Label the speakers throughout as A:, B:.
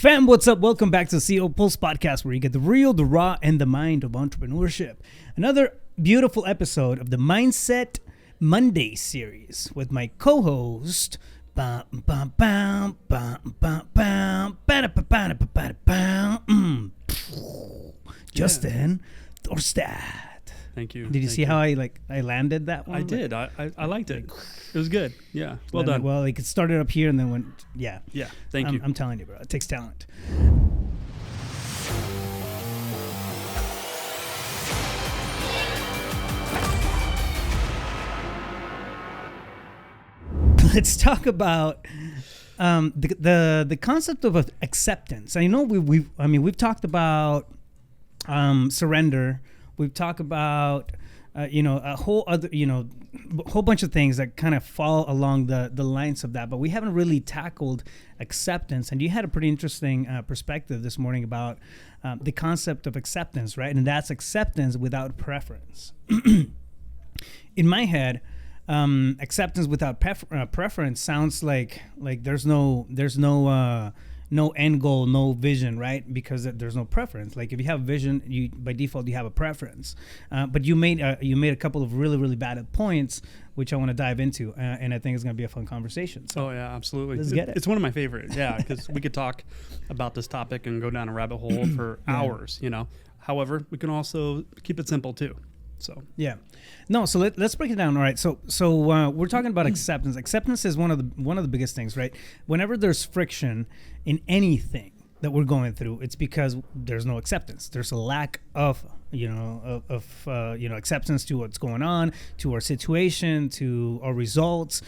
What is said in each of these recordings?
A: Fam, what's up? Welcome back to the CEO Pulse Podcast, where you get the real, the raw, and the mind of entrepreneurship. Another beautiful episode of the Mindset Monday series with my co-host, Justin Thorstad.
B: Thank you.
A: Did you see how I landed that one?
B: I did. I liked it. It was good. Yeah. Well done.
A: Well, it started up here and then went, yeah.
B: Yeah. Thank you.
A: I'm telling you, bro. It takes talent. Let's talk about the concept of acceptance. I know we've talked about surrender. We've talked about a whole bunch of things that kind of fall along the lines of that, but we haven't really tackled acceptance. And you had a pretty interesting perspective this morning about the concept of acceptance, right? And that's acceptance without preference. In my head, acceptance without preference sounds like there's no end goal, no vision, right? Because there's no preference. Like if you have vision, you by default you have a preference. But you made a couple of really, really valid points, which I want to dive into, and I think it's going to be a fun conversation. So,
B: oh yeah, absolutely.
A: Let's get it.
B: It's one of my favorites. Yeah, because we could talk about this topic and go down a rabbit hole for hours. However, we can also keep it simple too. So
A: yeah, no. So let's break it down. All right. So we're talking about acceptance. Acceptance is one of the biggest things, right? Whenever there's friction in anything that we're going through, it's because there's no acceptance. There's a lack of acceptance to what's going on, to our situation, to our results,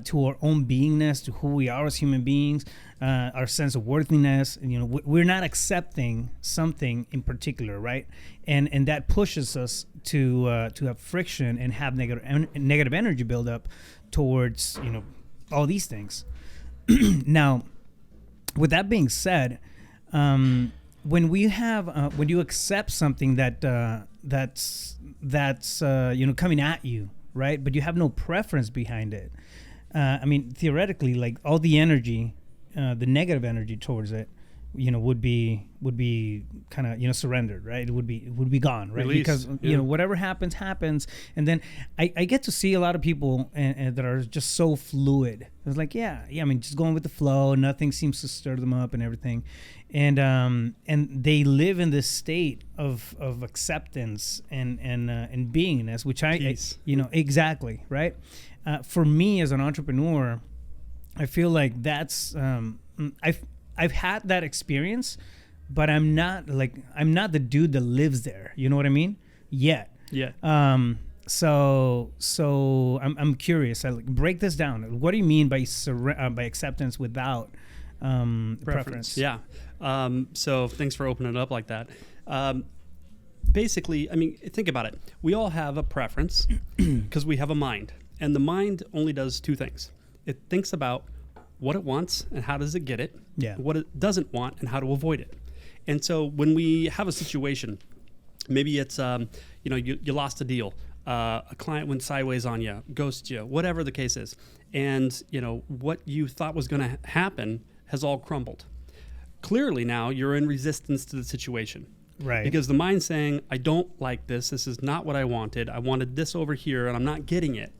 A: to our own beingness, to who we are as human beings, our sense of worthiness. We're not accepting something in particular, right? And that pushes us to have friction and have negative energy build up towards all these things. Now, with that being said, when you accept something that's coming at you, right? But you have no preference behind it. Theoretically, like all the energy, the negative energy towards it, would be kind of surrendered, right? It would be gone, right?
B: Release,
A: because whatever happens, and then I get to see a lot of people and that are just so fluid. It's like just going with the flow. Nothing seems to stir them up and everything, and they live in this state of acceptance and beingness, which exactly, right? For me as an entrepreneur, I feel like that's I've had that experience, but I'm not the dude that lives there. You know what I mean? Yet.
B: Yeah.
A: So I'm curious. I break this down. What do you mean by acceptance without preference?
B: Yeah. So thanks for opening it up like that. Basically, think about it. We all have a preference because we have a mind, and the mind only does two things. It thinks about what it wants and how does it get it, what it doesn't want and how to avoid it. And so when we have a situation, maybe it's, you lost a deal, a client went sideways on you, ghosted you, whatever the case is. And, what you thought was going to happen has all crumbled. Clearly now you're in resistance to the situation.
A: Right.
B: Because the mind's saying, I don't like this. This is not what I wanted. I wanted this over here and I'm not getting it.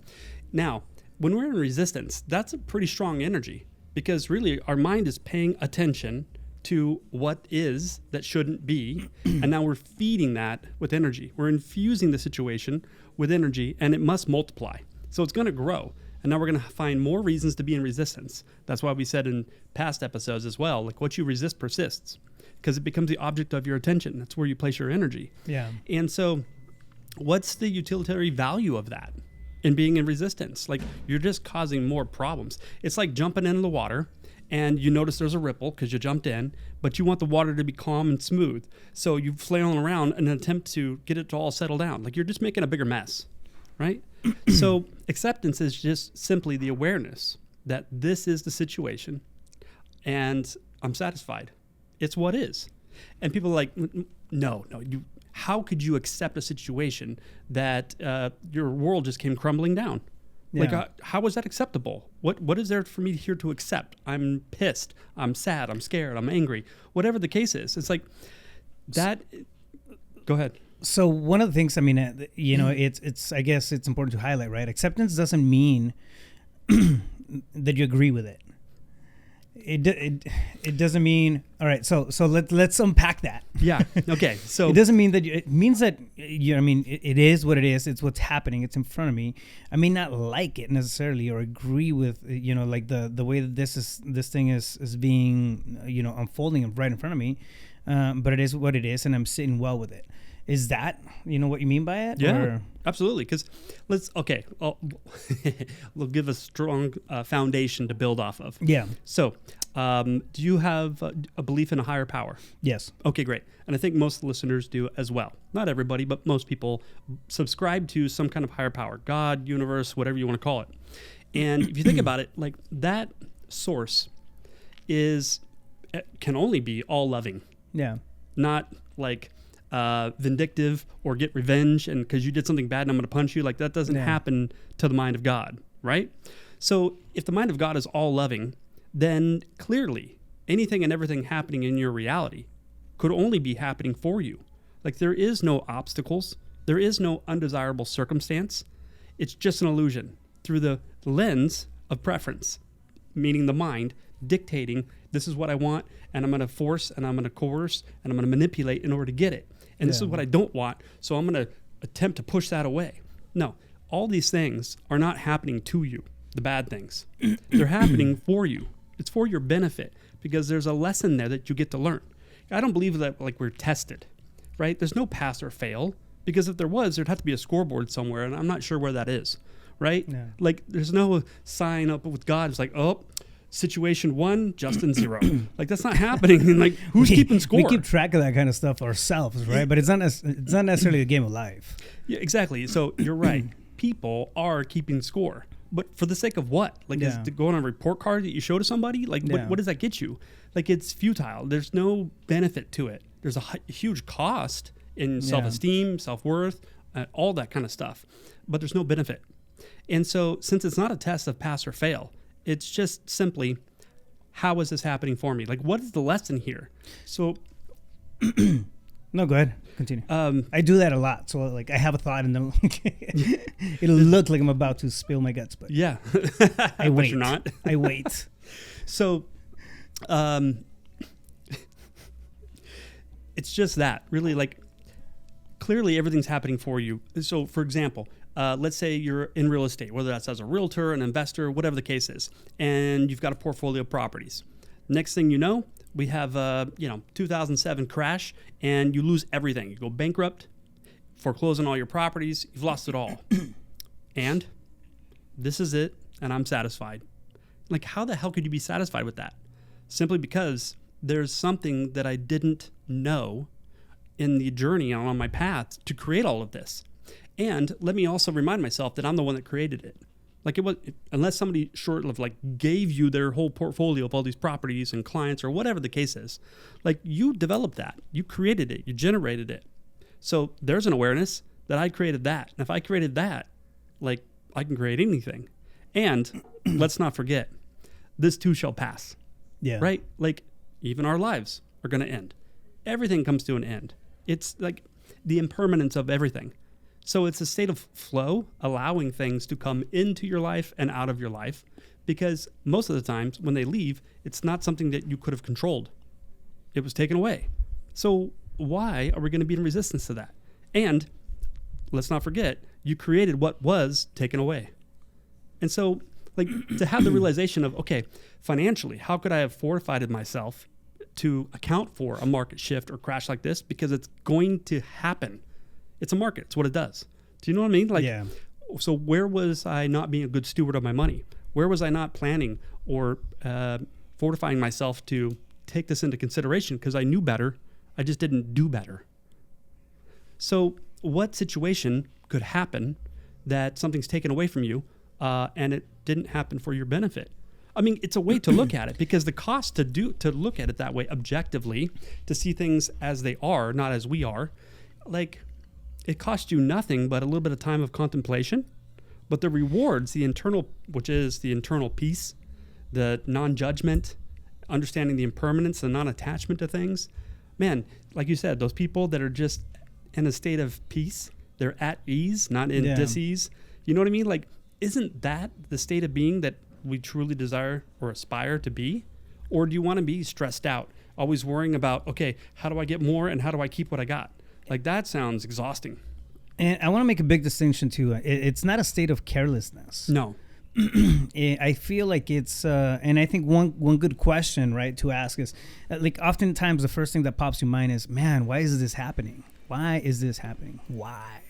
B: Now, when we're in resistance, that's a pretty strong energy. Because really, our mind is paying attention to what is that shouldn't be, and now we're feeding that with energy. We're infusing the situation with energy, and it must multiply. So it's going to grow, and now we're going to find more reasons to be in resistance. That's why we said in past episodes as well, like what you resist persists, because it becomes the object of your attention. That's where you place your energy.
A: Yeah.
B: And so what's the utilitarian value of that? In being in resistance, like you're just causing more problems. It's like jumping into the water and you notice there's a ripple because you jumped in, but you want the water to be calm and smooth. So you flail around in an attempt to get it to all settle down. Like you're just making a bigger mess, right? So acceptance is just simply the awareness that this is the situation and I'm satisfied. It's what is. And people are like, no, how could you accept a situation that your world just came crumbling down? Like,
A: Yeah.
B: how is that acceptable? What is there for me here to accept? I'm pissed. I'm sad. I'm scared. I'm angry. Whatever the case is, it's like that. Go ahead.
A: So one of the things, I mean, it's I guess it's important to highlight, right? Acceptance doesn't mean that you agree with it. It doesn't mean, all right. So let's unpack that.
B: Yeah. Okay. So
A: it doesn't mean that it means that it is what it is. It's what's happening. It's in front of me. I may not like it necessarily or agree with like the way that this thing is being unfolding right in front of me. But it is what it is, and I'm sitting well with it. Is that what you mean by it?
B: yeah,
A: Or?
B: absolutely. Because we'll give a strong foundation to build off of.
A: Yeah.
B: So, do you have a belief in a higher power?
A: Yes.
B: Okay, great. And I think most listeners do as well. Not everybody, but most people subscribe to some kind of higher power, God, universe, whatever you want to call it. And if you think about it, like that source can only be all loving,
A: Yeah.
B: not like vindictive or get revenge and because you did something bad and I'm going to punch you. Like that doesn't happen to the mind of God, right? So if the mind of God is all loving, then clearly anything and everything happening in your reality could only be happening for you. Like there is no obstacles. There is no undesirable circumstance. It's just an illusion through the lens of preference, meaning the mind dictating this is what I want and I'm going to force and I'm going to coerce and I'm going to manipulate in order to get it. And this is what I don't want, so I'm going to attempt to push that away. No, all these things are not happening to you, the bad things. They're happening for you. It's for your benefit because there's a lesson there that you get to learn. I don't believe that like we're tested, right? There's no pass or fail because if there was, there'd have to be a scoreboard somewhere, and I'm not sure where that is, right?
A: Yeah.
B: Like there's no sign up with God. It's like, oh, situation 1, Justin 0. Like that's not happening. And like who's keeping score?
A: We keep track of that kind of stuff ourselves, right? But it's not necessarily a game of life.
B: Yeah, exactly. So you're right. People are keeping score. But for the sake of what? Like is to go on a report card that you show to somebody? Like what does that get you? Like it's futile. There's no benefit to it. There's a huge cost in self-esteem, self-worth, all that kind of stuff. But there's no benefit. And so since it's not a test of pass or fail, it's just simply, how is this happening for me? Like, what is the lesson here? So,
A: no, go ahead, continue. I do that a lot. So, like, I have a thought, and then it'll look like I'm about to spill my guts, but
B: yeah,
A: I wait.
B: But you're not.
A: I wait.
B: So, it's just that really, like, clearly everything's happening for you. So, for example. Let's say you're in real estate, whether that's as a realtor, an investor, whatever the case is, and you've got a portfolio of properties. Next thing you know, we have 2007 crash, and you lose everything. You go bankrupt, foreclose on all your properties. You've lost it all, and this is it, and I'm satisfied. Like, how the hell could you be satisfied with that? Simply because there's something that I didn't know in the journey on my path to create all of this. And let me also remind myself that I'm the one that created it. Like it was, unless somebody short of like gave you their whole portfolio of all these properties and clients or whatever the case is, like you developed that, you created it, you generated it. So there's an awareness that I created that. And if I created that, like I can create anything. And let's not forget, this too shall pass.
A: Yeah.
B: Right? Like even our lives are going to end. Everything comes to an end. It's like the impermanence of everything. So it's a state of flow, allowing things to come into your life and out of your life, because most of the times when they leave, it's not something that you could have controlled. It was taken away. So why are we going to be in resistance to that? And let's not forget, you created what was taken away. And so like to have the realization of, okay, financially, how could I have fortified myself to account for a market shift or crash like this? Because it's going to happen. It's a market. It's what it does. Do you know what I mean? Like, so where was I not being a good steward of my money? Where was I not planning or fortifying myself to take this into consideration because I knew better? I just didn't do better. So what situation could happen that something's taken away from you and it didn't happen for your benefit? I mean, it's a way to look at it because the cost to look at it that way objectively, to see things as they are, not as we are, like, it costs you nothing but a little bit of time of contemplation, But the rewards, the internal, which is the internal peace, the non-judgment, understanding the impermanence, the non-attachment to things, man, like you said, those people that are just in a state of peace, they're at ease, not in dis-ease. You know what I mean? Like, isn't that the state of being that we truly desire or aspire to be? Or do you want to be stressed out, always worrying about, okay, how do I get more and how do I keep what I got? Like, that sounds exhausting.
A: And I want to make a big distinction too. It's not a state of carelessness.
B: No.
A: I feel like it's, and I think one good question, right, to ask is, like, oftentimes the first thing that pops in your mind is, man, why is this happening? Why is this happening? Why?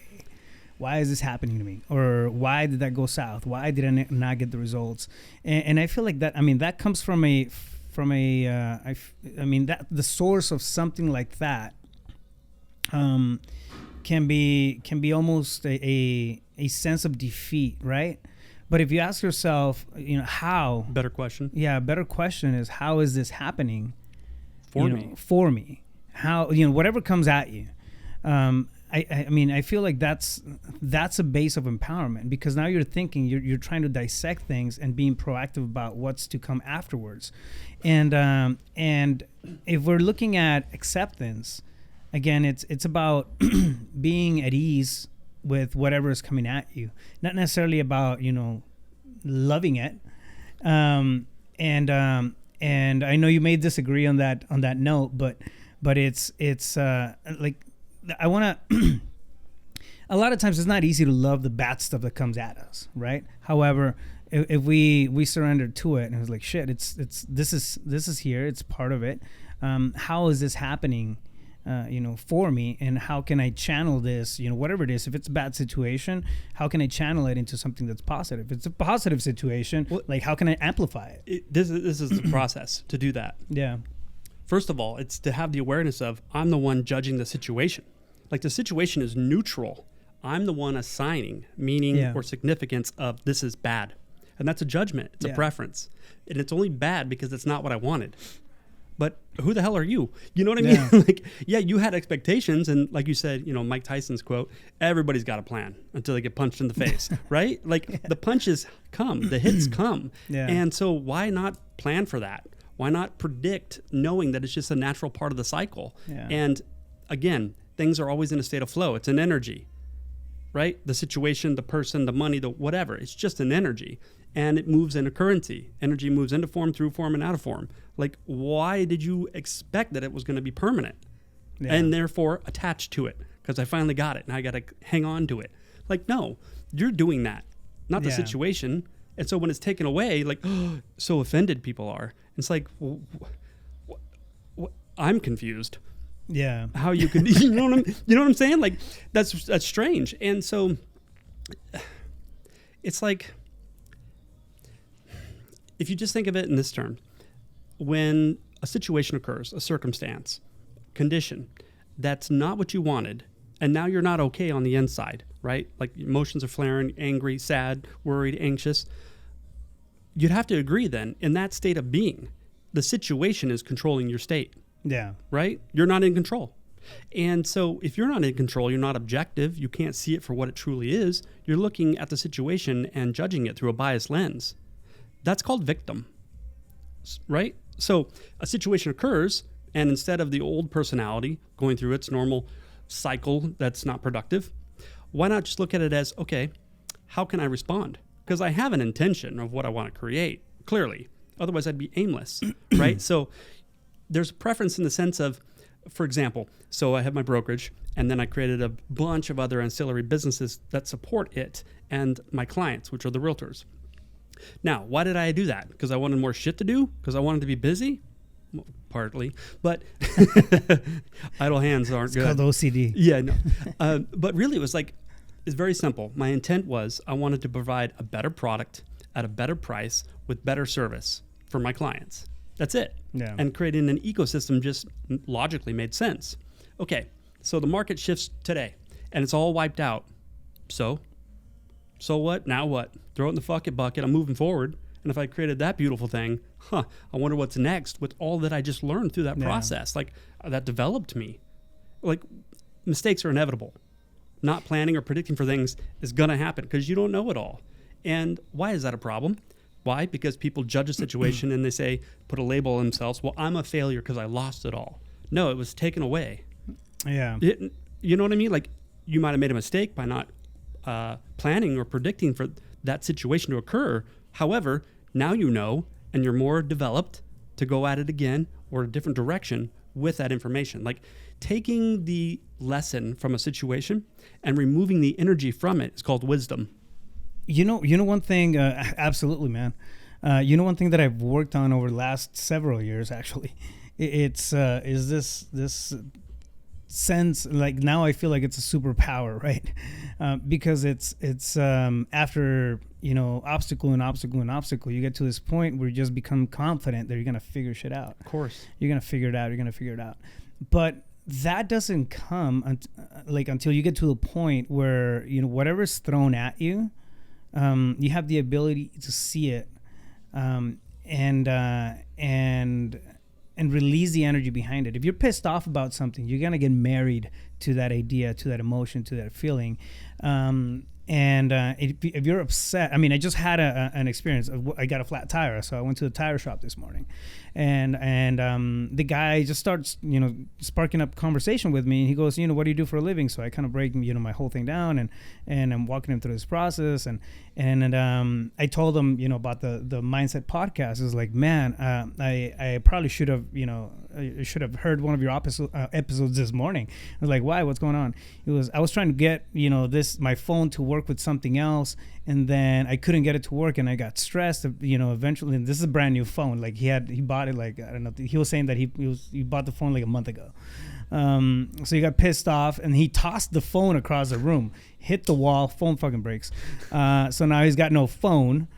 A: Why is this happening to me? Or why did that go south? Why did I not get the results? And I feel like that, I mean, that comes from that the source of something like that can be almost a sense of defeat, right? But if you ask yourself, how?
B: Better question.
A: Yeah, a better question is, how is this happening
B: for me?
A: For me. How, whatever comes at you. I mean, I feel like that's a base of empowerment, because now you're thinking, you're trying to dissect things and being proactive about what's to come afterwards. And if we're looking at acceptance, again, it's about being at ease with whatever is coming at you, not necessarily about loving it. And I know you may disagree on that note, but it's like, I want to. A lot of times, it's not easy to love the bad stuff that comes at us, right? However, if we surrender to it and it was like, shit, this is here, it's part of it. How is this happening? For me, and how can I channel this, whatever it is. If it's a bad situation, how can I channel it into something that's positive? If it's a positive situation, like, how can I amplify it?
B: This is the process to do that.
A: Yeah.
B: First of all, it's to have the awareness of, I'm the one judging the situation. Like, the situation is neutral. I'm the one assigning meaning or significance of, this is bad. And that's a judgment. It's a preference. And it's only bad because it's not what I wanted. But who the hell are you? You know what I mean? Like, you had expectations. And like you said, Mike Tyson's quote, everybody's got a plan until they get punched in the face, right? Like, the punches come, the hits come. And so why not plan for that? Why not predict, knowing that it's just a natural part of the cycle? And again, things are always in a state of flow. It's an energy, right? The situation, the person, the money, the whatever. It's just an energy. And it moves in a currency. Energy moves into form, through form, and out of form. Like, why did you expect that it was going to be permanent? And therefore attached to it? Because I finally got it and I got to hang on to it. Like, no, you're doing that, not the situation. And so when it's taken away, like, so offended people are. It's like, I'm confused.
A: Yeah.
B: How you could, you know what I'm saying? Like, that's strange. And so it's like, if you just think of it in this term, when a situation occurs, a circumstance, condition, that's not what you wanted, and now you're not okay on the inside, right? Like, emotions are flaring, angry, sad, worried, anxious. You'd have to agree then, in that state of being, the situation is controlling your state.
A: Yeah.
B: Right? You're not in control. And so if you're not in control, you're not objective, you can't see it for what it truly is, you're looking at the situation and judging it through a biased lens. That's called victim, right? So a situation occurs, and instead of the old personality going through its normal cycle that's not productive, why not just look at it as, okay, how can I respond? Because I have an intention of what I want to create, clearly. Otherwise, I'd be aimless, right? So there's a preference in the sense of, for example, so I have my brokerage, and then I created a bunch of other ancillary businesses that support it and my clients, which are the realtors. Now, why did I do that? Because I wanted more shit to do? Because I wanted to be busy? Well, partly. But idle hands aren't good.
A: It's called OCD.
B: Yeah, no. But really, it was like, it's very simple. My intent was I wanted to provide a better product at a better price with better service for my clients. That's it.
A: Yeah.
B: And creating an ecosystem just logically made sense. Okay, so the market shifts today, and it's all wiped out. So what? Now what? Throw it in the bucket. I'm moving forward. And if I created that beautiful thing, I wonder what's next with all that I just learned through that process. Like, that developed me. Like, mistakes are inevitable. Not planning or predicting for things is going to happen because you don't know it all. And why is that a problem? Why? Because people judge a situation and they say, put a label on themselves. Well, I'm a failure because I lost it all. No, it was taken away.
A: Yeah.
B: You know what I mean? Like, you might have made a mistake by not planning or predicting for that situation to occur. However, now you know, and you're more developed to go at it again or a different direction with that information. Like, taking the lesson from a situation and removing the energy from it is called wisdom.
A: You know one thing, absolutely, man. One thing that I've worked on over the last several years, actually, is this sense, like, now I feel like it's a superpower, right? Because it's after, obstacle and obstacle and obstacle, you get to this point where you just become confident that you're going to figure shit out.
B: Of course.
A: You're going to figure it out. But that doesn't come until you get to the point where, whatever's thrown at you, you have the ability to see it, and release the energy behind it. If you're pissed off about something, you're gonna get married to that idea, to that emotion, to that feeling. If you're upset, I just had an experience. I got a flat tire, so I went to the tire shop this morning, and the guy just starts, sparking up conversation with me, and he goes, what do you do for a living? So I kind of break, my whole thing down, and I'm walking him through this process, and I told him, about the Mindset podcast. Is like, man, I probably should have, I should have heard one of your episodes this morning. I was like, why? What's going on? I was trying to get, my phone to work with something else, and then I couldn't get it to work, and I got stressed. Eventually, and this is a brand new phone. Like, he bought it, like, I don't know. He was saying that he bought the phone like a month ago. So he got pissed off, and he tossed the phone across the room, hit the wall, phone fucking breaks. So now he's got no phone.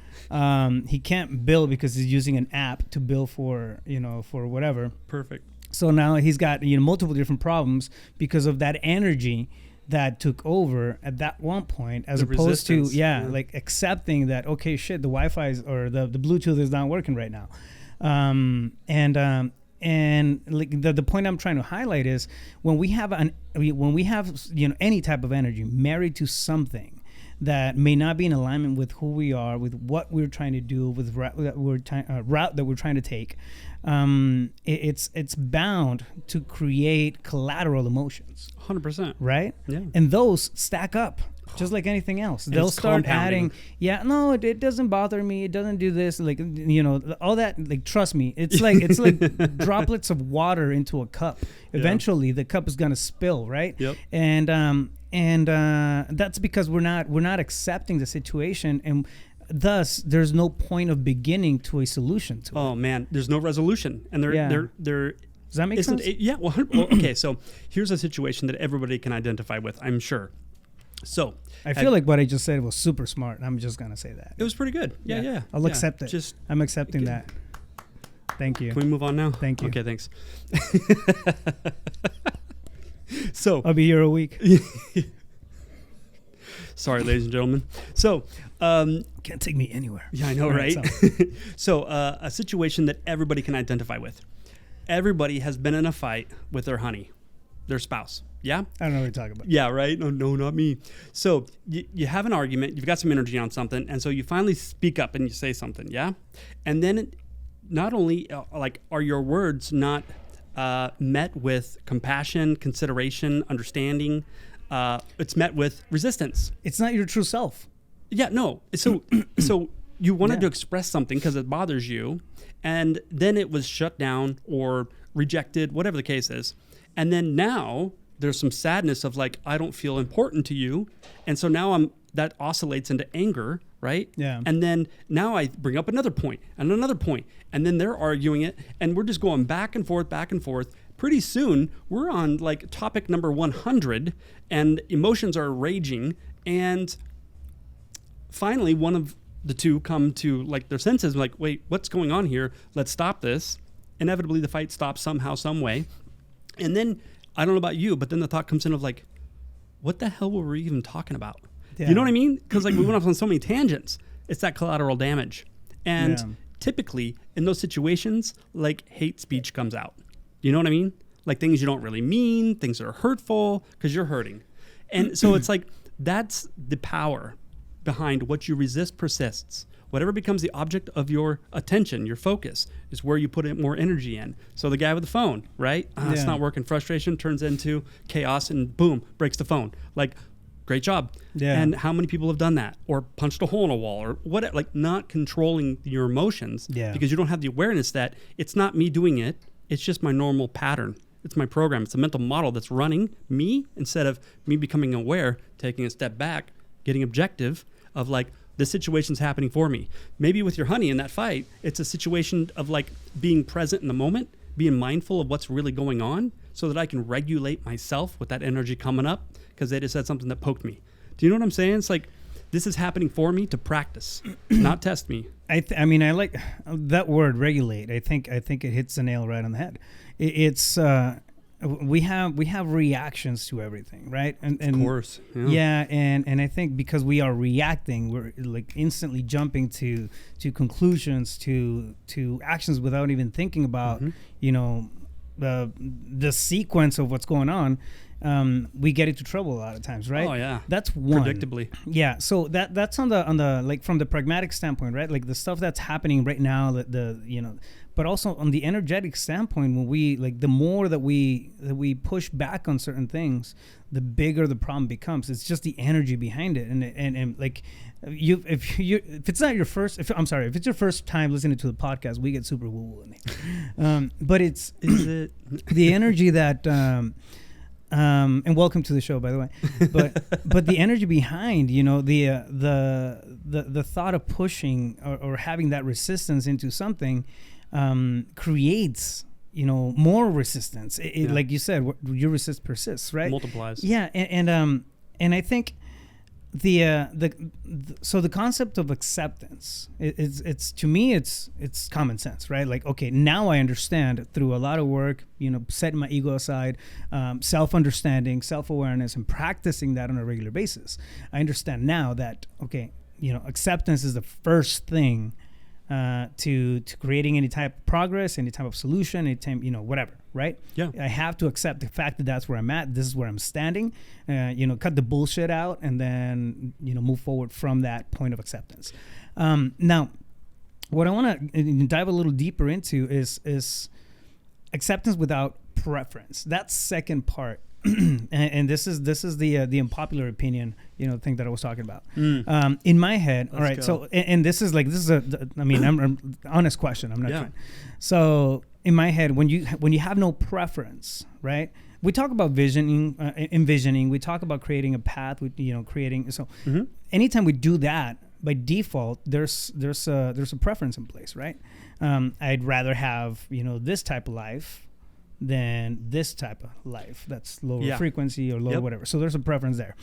A: He can't bill because he's using an app to bill for whatever.
B: Perfect.
A: So now he's got multiple different problems because of that energy that took over at that one point, as opposed to like accepting that, okay, shit, the Wi-Fi or the Bluetooth is not working right now. And like the point I'm trying to highlight is when we have any type of energy married to something that may not be in alignment with who we are, with what we're trying to do, with route that we're trying to take, it's bound to create collateral emotions.
B: 100%.
A: Right?
B: Yeah.
A: And those stack up. Just like anything else, they'll start adding. Yeah, no, it doesn't bother me. It doesn't do this. Like, all that. Like, trust me, it's like droplets of water into a cup. Eventually, the cup is gonna spill, right?
B: Yep.
A: And that's because we're not accepting the situation, and thus there's no point of beginning to a solution to it.
B: Oh man, there's no resolution, and there.
A: Does that make sense?
B: Yeah. Well, okay. So here's a situation that everybody can identify with, I'm sure. So
A: I feel like what I just said was super smart. I'm just gonna say that
B: it was pretty good. Yeah.
A: I'll accept it. I'm accepting that. Thank you.
B: Can we move on now?
A: Thank you.
B: Okay, thanks. So
A: I'll be here a week.
B: Sorry, ladies and gentlemen. So
A: can't take me anywhere.
B: Yeah, I know, right? So a situation that everybody can identify with. Everybody has been in a fight with their honey, their spouse. Yeah?
A: I don't know what you're talking about.
B: Yeah, right? No, not me. So you have an argument, you've got some energy on something, and so you finally speak up and you say something, yeah? And then not only, are your words not met with compassion, consideration, understanding, it's met with resistance.
A: It's not your true self.
B: Yeah, no. So you wanted to express something because it bothers you, and then it was shut down or rejected, whatever the case is. And then now there's some sadness of like, I don't feel important to you. And so now that oscillates into anger, right?
A: Yeah.
B: And then now I bring up another point and another point, and then they're arguing it, and we're just going back and forth. Pretty soon we're on like topic number 100, and emotions are raging, and finally one of the two come to like their senses, like, wait, what's going on here? Let's stop this. Inevitably the fight stops somehow, some way. And then, I don't know about you, but then the thought comes in of like, what the hell were we even talking about? Yeah. You know what I mean? Because like we went off on so many tangents. It's that collateral damage. And typically in those situations, like hate speech comes out. You know what I mean? Like things you don't really mean, things that are hurtful because you're hurting. And so it's like, that's the power behind what you resist persists. Whatever becomes the object of your attention, your focus, is where you put more energy in. So the guy with the phone, right? It's not working. Frustration turns into chaos and boom, breaks the phone. Like, great job.
A: Yeah.
B: And how many people have done that? Or punched a hole in a wall or what? Like, not controlling your emotions because you don't have the awareness that it's not me doing it. It's just my normal pattern. It's my program. It's a mental model that's running me instead of me becoming aware, taking a step back, getting objective of like, this situation's happening for me. Maybe with your honey in that fight, it's a situation of like being present in the moment, being mindful of what's really going on so that I can regulate myself with that energy coming up because they just said something that poked me. Do you know what I'm saying? It's like, this is happening for me to practice, not test me.
A: I mean, I like that word, regulate. I think it hits the nail right on the head. We have reactions to everything, right? And
B: of course.
A: And I think because we are reacting, we're like instantly jumping to conclusions, to actions without even thinking about, the sequence of what's going on. We get into trouble a lot of times, right?
B: Oh yeah.
A: That's one.
B: Predictably.
A: Yeah. So that's on the like from the pragmatic standpoint, right? Like the stuff that's happening right now, but also on the energetic standpoint, when we like the more that we push back on certain things, the bigger the problem becomes. It's just the energy behind it, and like if it's not your first, if it's your first time listening to the podcast, we get super woo woo in there. But is it the energy that. And welcome to the show, by the way. But the energy behind, the thought of pushing or having that resistance into something creates, more resistance. Like you said, you resist persists, right?
B: Multiplies.
A: Yeah, and I think so the concept of acceptance, it's to me it's common sense, right? Like, okay, now I understand through a lot of work, setting my ego aside, self-understanding, self-awareness, and practicing that on a regular basis. I understand now that, okay, acceptance is the first thing to creating any type of progress, any type of solution, any time, whatever, right?
B: Yeah.
A: I have to accept the fact that that's where I'm at. This is where I'm standing. Cut the bullshit out, and then move forward from that point of acceptance. Now, what I want to dive a little deeper into is acceptance without preference. That second part. and this is the unpopular opinion, thing that I was talking about. In my head, all right. Go. So and this is I'm an honest question. I'm not trying. So in my head, when you have no preference, right? We talk about envisioning. We talk about creating a path. Creating. So anytime we do that, by default, there's a preference in place, right? I'd rather have this type of life than this type of life that's lower frequency or lower whatever. So there's a preference there.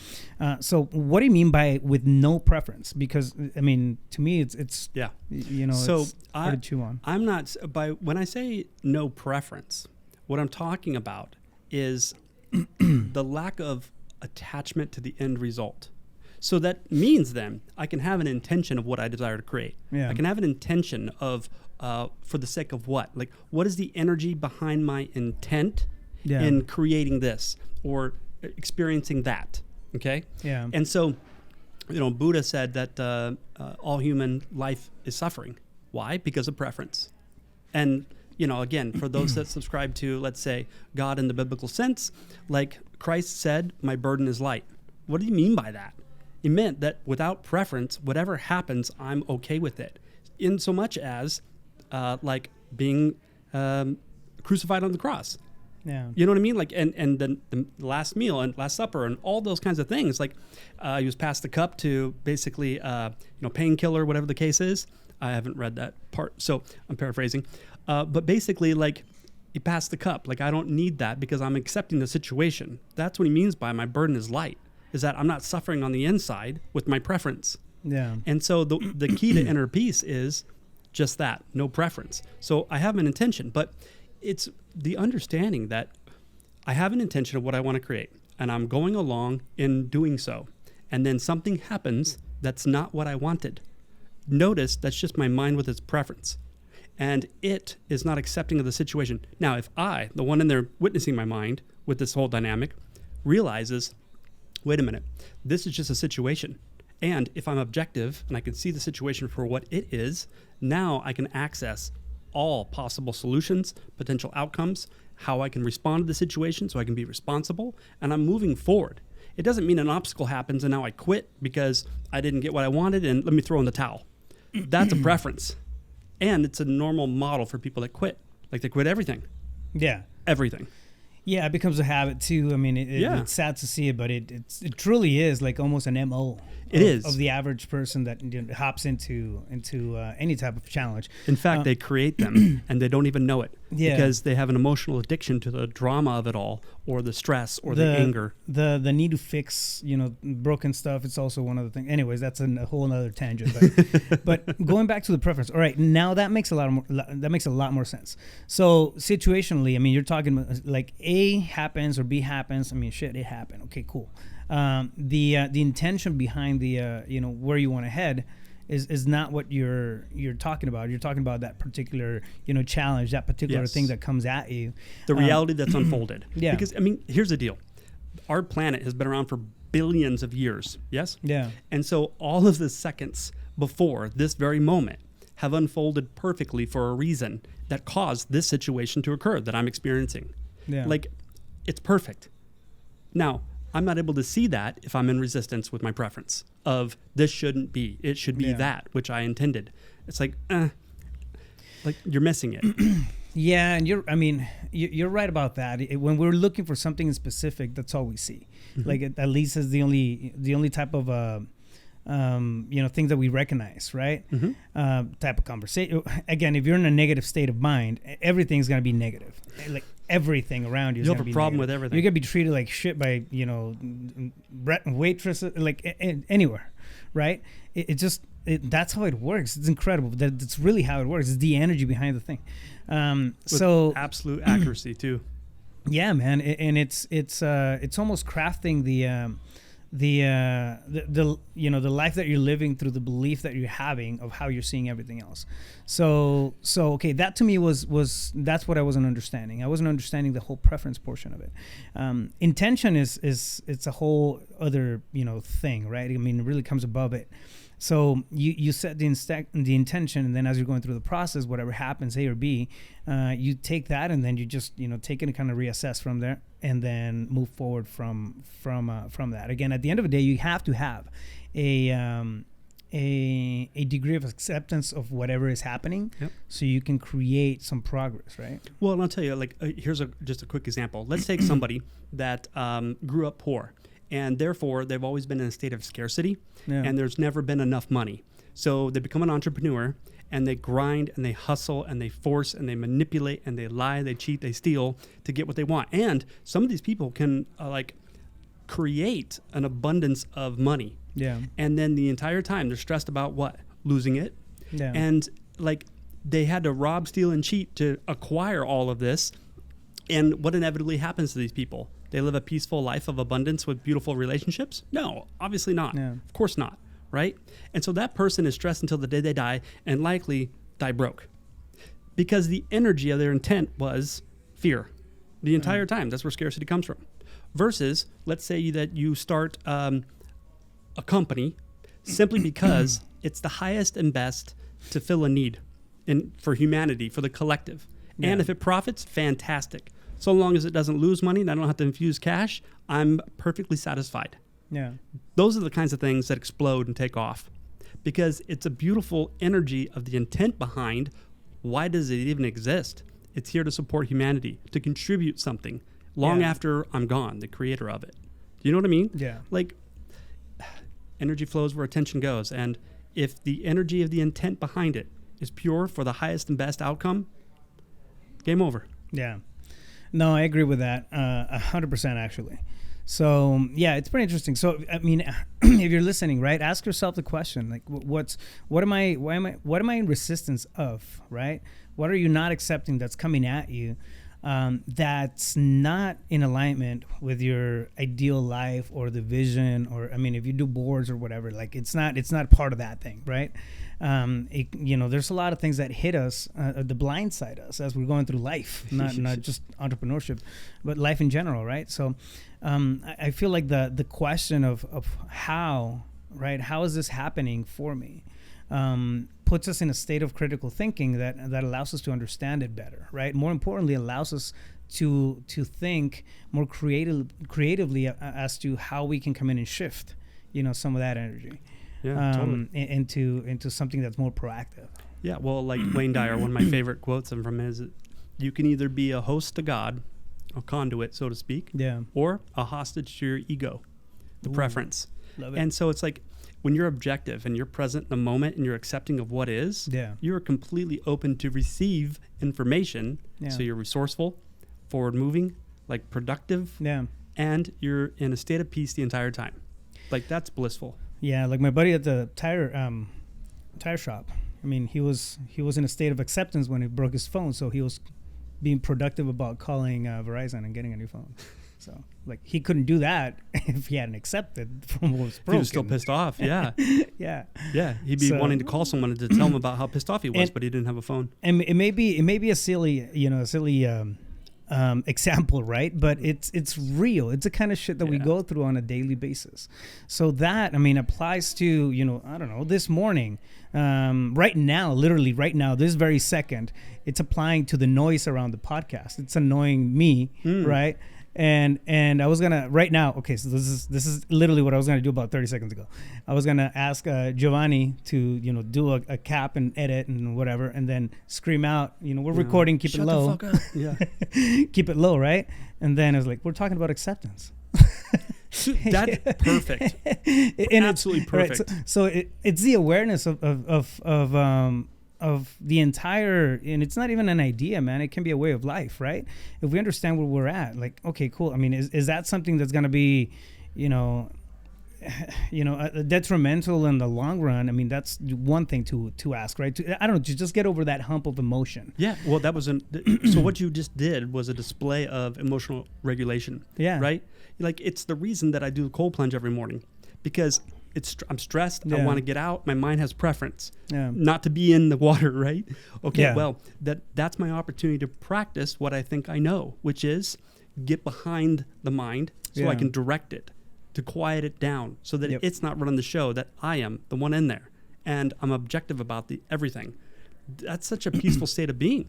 A: So what do you mean by with no preference? Because to me it's so it's hard to chew on.
B: I'm not when I say no preference, what I'm talking about is the lack of attachment to the end result. So that means then I can have an intention of what I desire to create. Yeah. I can have an intention of for the sake of what? Like, what is the energy behind my intent in creating this or experiencing that? Okay?
A: Yeah.
B: And so, Buddha said that all human life is suffering. Why? Because of preference. And, again, for those that subscribe to, let's say, God in the biblical sense, like Christ said, my burden is light. What do you mean by that? It meant that without preference, whatever happens, I'm okay with it. In so much as like being crucified on the cross.
A: Yeah.
B: You know what I mean? Like, and then the last meal and last supper and all those kinds of things. Like, he was passed the cup to basically, painkiller, whatever the case is. I haven't read that part, so I'm paraphrasing. But basically, like, he passed the cup. Like, I don't need that because I'm accepting the situation. That's what he means by my burden is light, is that I'm not suffering on the inside with my preference.
A: Yeah.
B: And so the key to inner peace is just that, no preference. So I have an intention, but it's the understanding that I have an intention of what I want to create, and I'm going along in doing so. And then something happens that's not what I wanted. Notice that's just my mind with its preference. And it is not accepting of the situation. Now, if I, the one in there witnessing my mind with this whole dynamic, realizes, wait a minute, this is just a situation. And if I'm objective and I can see the situation for what it is, now I can access all possible solutions, potential outcomes, how I can respond to the situation so I can be responsible, and I'm moving forward. It doesn't mean an obstacle happens and now I quit because I didn't get what I wanted and let me throw in the towel. That's a preference. And it's a normal model for people that quit. Like they quit everything.
A: Yeah.
B: Everything.
A: Yeah, it becomes a habit too. I mean, it's sad to see it, but it truly is like almost an MO. Of the average person that hops into any type of challenge.
B: In fact, they create them and they don't even know it because they have an emotional addiction to the drama of it all, or the stress, or the anger.
A: The need to fix broken stuff. It's also one of the things. Anyways, that's a whole other tangent. But going back to the preference. All right, now that makes a lot more sense. So situationally, I mean, you're talking like A happens or B happens. I mean, shit, it happened. Okay, cool. The intention behind the where you want to head is not what you're talking about. You're talking about that particular challenge, that particular thing that comes at you.
B: The reality that's unfolded.
A: Yeah.
B: Because I mean, here's the deal: our planet has been around for billions of years. Yes.
A: Yeah.
B: And so all of the seconds before this very moment have unfolded perfectly for a reason that caused this situation to occur that I'm experiencing.
A: Yeah.
B: Like, it's perfect. Now, I'm not able to see that if I'm in resistance with my preference of this shouldn't be. It should be that, which I intended. It's like you're missing it.
A: Yeah, and you're right about that. When we're looking for something specific, that's all we see. Mm-hmm. Like at least is the only type of things that we recognize, right? Mm-hmm. Type of conversation. Again, if you're in a negative state of mind, everything's gonna be negative. Like everything around you.
B: You'll have a problem with everything.
A: You're gonna be treated like shit by waitresses, like anywhere, right? That's how it works. It's incredible. That's really how it works. It's the energy behind the thing.
B: With absolute accuracy too.
A: Yeah, man, and it's almost crafting the life that you're living through the belief that you're having of how you're seeing everything else. So okay, that to me was that's what I wasn't understanding. I wasn't understanding the whole preference portion of it. Intention is it's a whole other thing, right? I mean, it really comes above it. So you set the intention, and then as you're going through the process, whatever happens, A or B, you take that, and then you just take it and kind of reassess from there, and then move forward from that. Again, at the end of the day, you have to have a degree of acceptance of whatever is happening, so you can create some progress, right?
B: Well, and I'll tell you, here's just a quick example. Let's take somebody that grew up poor, and therefore they've always been in a state of scarcity, and there's never been enough money. So they become an entrepreneur, and they grind and they hustle and they force and they manipulate and they lie, they cheat, they steal to get what they want. And some of these people can create an abundance of money.
A: Yeah.
B: And then the entire time they're stressed about what? Losing it.
A: Yeah.
B: And they had to rob, steal, and cheat to acquire all of this. And what inevitably happens to these people? They live a peaceful life of abundance with beautiful relationships? No, obviously not.
A: Yeah.
B: Of course not, right? And so that person is stressed until the day they die and likely die broke. Because the energy of their intent was fear the entire time. That's where scarcity comes from. Versus, let's say that you start a company simply because it's the highest and best to fill a need for humanity, for the collective. Yeah. And if it profits, fantastic. So long as it doesn't lose money and I don't have to infuse cash, I'm perfectly satisfied.
A: Yeah.
B: Those are the kinds of things that explode and take off because it's a beautiful energy of the intent behind why does it even exist? It's here to support humanity, to contribute something long after I'm gone, the creator of it. Do you know what I mean?
A: Yeah.
B: Like energy flows where attention goes. And if the energy of the intent behind it is pure for the highest and best outcome, game over.
A: Yeah. No, I agree with that 100% actually. So yeah, it's pretty interesting. So I mean, if you're listening, right, ask yourself the question like, what am I in resistance of, right? What are you not accepting that's coming at you? That's not in alignment with your ideal life or the vision, or I mean, if you do boards or whatever, like it's not part of that thing, right? There's a lot of things that hit us, the blindside us as we're going through life, not just entrepreneurship, but life in general, right? So I feel like the question of how right? How is this happening for me? Puts us in a state of critical thinking that allows us to understand it better, right? More importantly, allows us to think more creatively as to how we can come in and shift, some of that energy,
B: totally.
A: into something that's more proactive.
B: Yeah, well, like Wayne Dyer, one of my favorite quotes from him is, you can either be a host to God, a conduit, so to speak, or a hostage to your ego, the preference.
A: Love it.
B: And so it's like, when you're objective and you're present in the moment and you're accepting of what is, you're completely open to receive information. So you're resourceful, forward moving, like productive, and you're in a state of peace the entire time. Like, that's blissful.
A: Yeah, like my buddy at the tire shop. I mean, he was in a state of acceptance when he broke his phone, so he was being productive about calling Verizon and getting a new phone. So, like, he couldn't do that if he hadn't accepted from what was broken.
B: He was still pissed off, yeah.
A: Yeah.
B: He'd be wanting to call someone to tell him about how pissed off he was, but he didn't have a phone.
A: And it may be a silly, example, right? But it's real. It's the kind of shit that we go through on a daily basis. So that, applies to, I don't know, this morning, right now, literally right now, this very second, it's applying to the noise around the podcast. It's annoying me, right? And I was gonna right now. Okay, so this is literally what I was gonna do about 30 seconds ago. I was gonna ask Giovanni to do a cap and edit and whatever, and then scream out, we're recording, keep it low.
B: Shut the fuck up.
A: Keep it low, right? And then I was like, we're talking about acceptance.
B: That's perfect.
A: And
B: absolutely perfect.
A: Right, so it's the awareness of the entire, and it's not even an idea, man. It can be a way of life, right? If we understand where we're at, like, okay, cool. Is that something that's going to be, detrimental in the long run? That's one thing to ask, right? I don't know, to just get over that hump of emotion.
B: Yeah. Well, that was so what you just did was a display of emotional regulation. Yeah. Right. Like, it's the reason that I do the cold plunge every morning, because I'm stressed. I want to get out. My mind has preference, not to be in the water, right? Okay, well, that's my opportunity to practice what I think I know, which is get behind the mind so I can direct it, to quiet it down so that it's not running the show, that I am the one in there, and I'm objective about everything. That's such a peaceful state of being.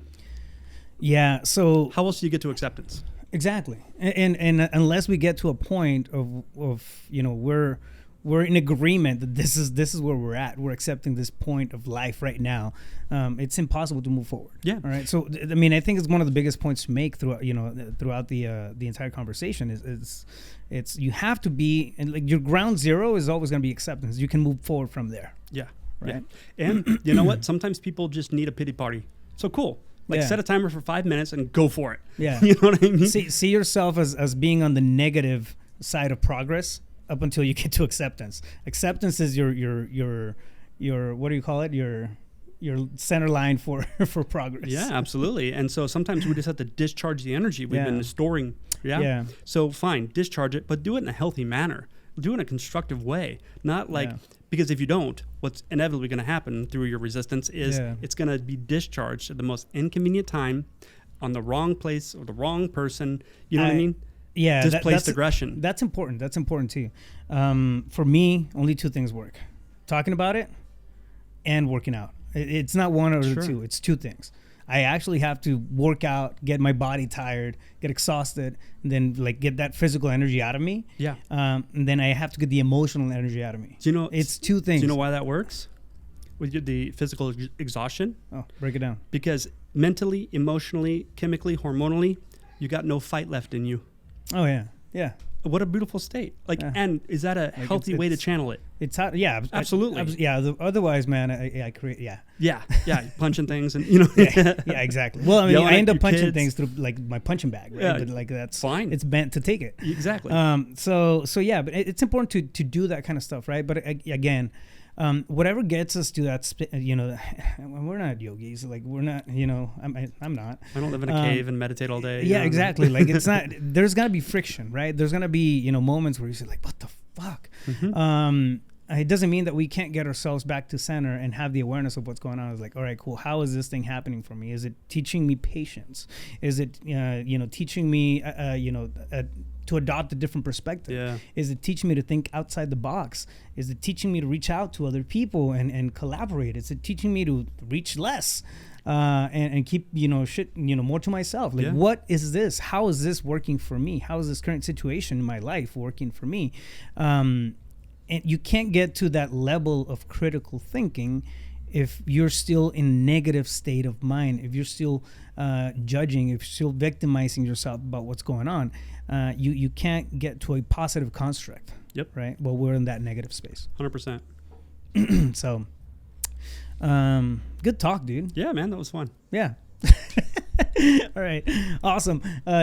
A: Yeah, so...
B: How else do you get to acceptance?
A: Exactly. And unless we get to a point of we're in agreement that this is where we're at. We're accepting this point of life right now. It's impossible to move forward. Yeah. All right. So I think it's one of the biggest points to make throughout the entire conversation is it's you have to be, and like, your ground zero is always going to be acceptance. You can move forward from there. Yeah. Right.
B: Yeah. And you know what? Sometimes people just need a pity party. So cool. Like, set a timer for 5 minutes and go for it. Yeah. You know what I mean?
A: See yourself as being on the negative side of progress up until you get to acceptance. Acceptance is your what do you call it? Your center line for progress.
B: Yeah, absolutely. And so sometimes we just have to discharge the energy we've been storing. Yeah. So fine, discharge it, but do it in a healthy manner. Do it in a constructive way. Not like, because if you don't, what's inevitably going to happen through your resistance is it's going to be discharged at the most inconvenient time, on the wrong place or the wrong person. You know what I mean?
A: Yeah,
B: displaced aggression.
A: That's important. That's important too. For me, only two things work: talking about it and working out. It's not one or the two. It's two things. I actually have to work out, get my body tired, get exhausted, and then like get that physical energy out of me. Yeah. And then I have to get the emotional energy out of me.
B: Do you know?
A: It's two things.
B: Do you know why that works? With the physical exhaustion?
A: Oh, break it down.
B: Because mentally, emotionally, chemically, hormonally, you got no fight left in you.
A: Oh yeah, yeah.
B: What a beautiful state! Like, and is that a healthy way to channel it?
A: It's yeah,
B: absolutely.
A: Otherwise, man, I create
B: yeah, punching things and
A: yeah, exactly. Well, I end up punching things through like my punching bag, right? But like that's
B: fine.
A: It's meant to take it.
B: Exactly.
A: So yeah, but it's important to do that kind of stuff, right? But again. Whatever gets us to that, we're not yogis. Like, we're not, I'm not.
B: I don't live in a cave and meditate all day.
A: Yeah, exactly. Like, it's not, there's got to be friction, right? There's going to be, moments where you say, like, what the fuck? Mm-hmm. It doesn't mean that we can't get ourselves back to center and have the awareness of what's going on. It's like, all right, cool. How is this thing happening for me? Is it teaching me patience? Is it, teaching me, to adopt a different perspective?
B: Yeah.
A: Is it teaching me to think outside the box? Is it teaching me to reach out to other people and collaborate? Is it teaching me to reach less and keep, more to myself? Like, what is this? How is this working for me? How is this current situation in my life working for me? And you can't get to that level of critical thinking if you're still in negative state of mind, if you're still judging, if you're still victimizing yourself about what's going on. You can't get to a positive construct.
B: Yep.
A: Right? Well, we're in that negative space.
B: 100%.
A: So, good talk, dude.
B: Yeah, man, that was fun.
A: Yeah. All right. Awesome.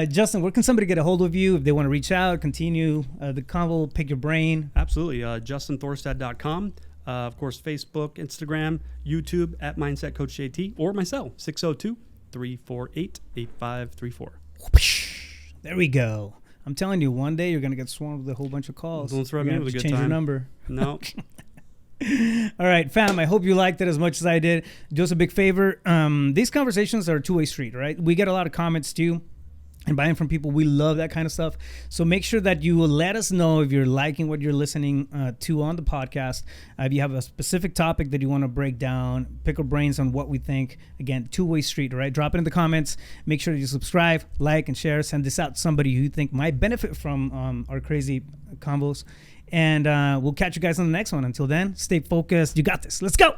A: Justin, where can somebody get a hold of you if they want to reach out, continue the convo, pick your brain?
B: Absolutely. JustinThorstad.com. Of course, Facebook, Instagram, YouTube at Mindset Coach JT, or my cell, 602-348-8534.
A: There we go. I'm telling you, one day you're going to get swarmed with a whole bunch of calls.
B: Don't throw me with a good
A: change
B: time.
A: your number.
B: No.
A: All right, fam, I hope you liked it as much as I did. Do us a big favor. These conversations are a two-way street, right? We get a lot of comments too and buying from people. We love that kind of stuff. So make sure that you will let us know if you're liking what you're listening to on the podcast. If you have a specific topic that you want to break down, pick our brains on what we think. Again, two-way street, right? Drop it in the comments. Make sure that you subscribe, like, and share. Send this out to somebody who you think might benefit from our crazy combos. And we'll catch you guys on the next one. Until then, stay focused. You got this. Let's go.